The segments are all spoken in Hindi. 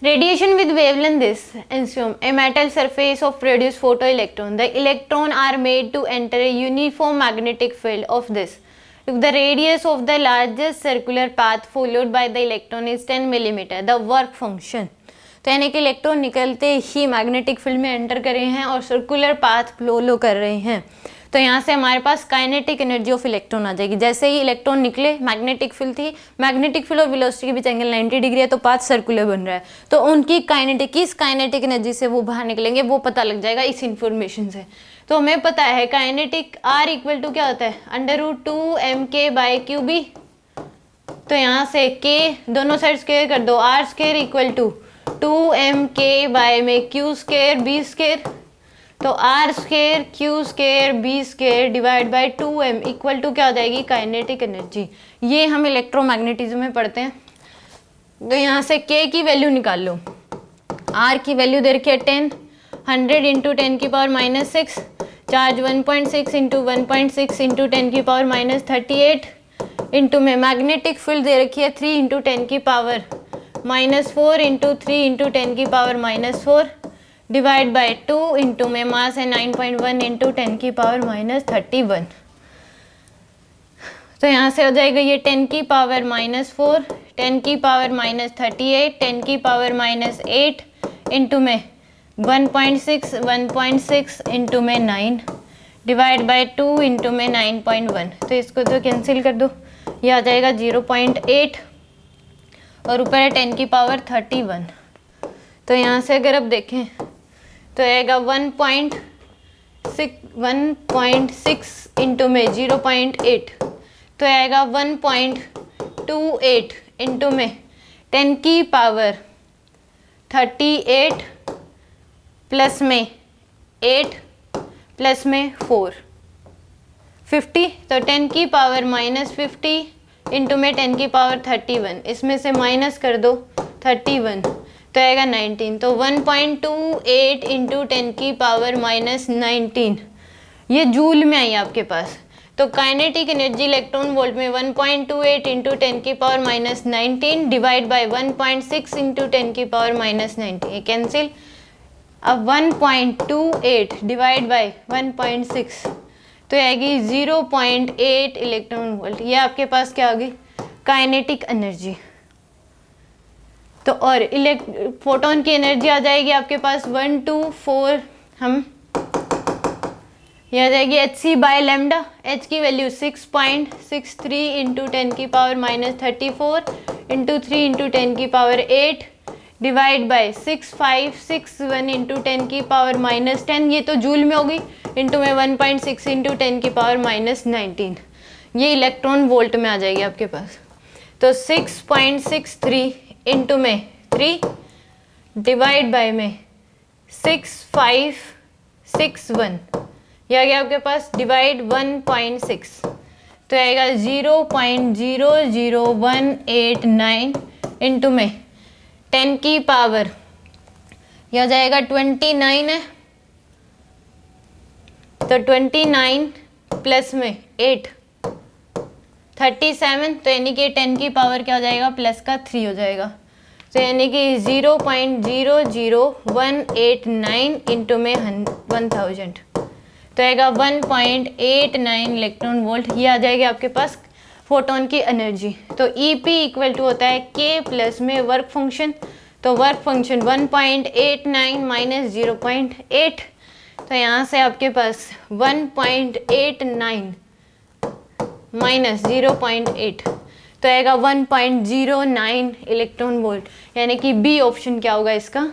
Radiation with wavelength this assume a metal surface of produce photoelectron. The electron are made to enter a uniform magnetic field of this. If the radius of the largest circular path followed by the electron is 10 mm, the work function. तो यानी कि इलेक्ट्रॉन निकलते ही मैग्नेटिक फील्ड में एंटर कर रहे हैं और सर्कुलर पाथ फ्लो कर रहे हैं, तो यहाँ से हमारे पास काइनेटिक एनर्जी ऑफ इलेक्ट्रॉन आ जाएगी। जैसे ही इलेक्ट्रॉन निकले, मैग्नेटिक फील्ड थी, मैग्नेटिक फील्ड और वेलोसिटी के बीच एंगल 90 डिग्री है, तो पाथ सर्कुलर बन रहा है, तो उनकी किस काइनेटिक एनर्जी से वो बाहर निकलेंगे वो पता लग जाएगा इस इन्फॉर्मेशन से। तो हमें पता है काइनेटिक R इक्वल टू क्या होता है, √2mk/qb। तो यहाँ से k दोनों साइड स्क्वायर कर दो, R square equal to 2mk/q²b²। तो R square Q square B² divide by 2m equal to क्या हो जाएगी, काइनेटिक एनर्जी। ये हम इलेक्ट्रोमैग्नेटिज्म में पढ़ते हैं। तो यहाँ से K की वैल्यू निकाल लो। R की वैल्यू दे रखी है 10, 100 into 10⁻⁻6, charge 1.6 into 1.6 into 10⁻⁻38 into में मैग्नेटिक फील्ड दे रखी है 3 into 10⁻⁻4 into 3 into 10⁻⁻4 divide by 2 into में मास है 9.1 इंटू 10⁻31। तो यहाँ से हो जाएगा ये 10⁻⁻4, 10⁻⁻38, 10⁻⁻8 इंटू में 1.6 इंटू में 9 डिवाइड बाय 2 इंटू में 9.1। तो इसको तो कैंसिल कर दो, ये आ जाएगा 0.8 और ऊपर है 10⁻31। तो यहाँ से अगर अब देखें तो आएगा 1.6 इंटू में 0.8, तो आएगा 1.28 इंटू में 10⁻38 प्लस में 8 प्लस में 4 50। तो 10⁻⁻50 इंटू में 10⁻31, इसमें से माइनस कर दो 31, तो आएगा 19। तो 1.28 इंटू 10⁻⁻19 ये जूल में आई आपके पास। तो काइनेटिक एनर्जी इलेक्ट्रॉन वोल्ट में 1.28 इंटू 10⁻⁻19 डिवाइड बाय 1.6 इंटू 10⁻⁻19, ये कैंसिल। अब 1.28 डिवाइड बाय 1.6 तो आएगी 0.8 इलेक्ट्रॉन वोल्ट। ये आपके पास क्या होगी, काइनेटिक एनर्जी। तो और फोटोन की एनर्जी आ जाएगी आपके पास 124, हम यह आ जाएगी hc बाय लैम्डा। h की value 6.63 into 10⁻⁻34 into 3 into 10⁻8 divide by 6561 into 10⁻⁻10, ये तो जूल में होगी, इंटू में 1.6 इंटू 10⁻⁻19, ये इलेक्ट्रॉन वोल्ट में आ जाएगी आपके पास। तो 6.63 इंटू में 3 डिवाइड बाय में 6561, यह आ गया आपके पास डिवाइड 1.6, तो आएगा 0.00189 इंटू में 10 की पावर, यह जाएगा 29 है, तो 29 प्लस में 8 37, तो यानी कि 10 की पावर क्या हो जाएगा, प्लस का 3 हो जाएगा। तो यानी कि 0.00189 इंटू में 1000, तो आएगा 1.89 इलेक्ट्रॉन वोल्ट। ये आ जाएगी आपके पास फोटोन की एनर्जी। तो EP इक्वल टू होता है K प्लस में वर्क फंक्शन, तो वर्क फंक्शन 1.89 माइनस 0.8, तो यहाँ से आपके पास 1.89 माइनस 0.8, तो आएगा 1.09 इलेक्ट्रॉन वोल्ट। यानी कि B ऑप्शन क्या होगा इसका,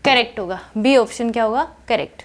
करेक्ट होगा। B ऑप्शन क्या होगा, करेक्ट।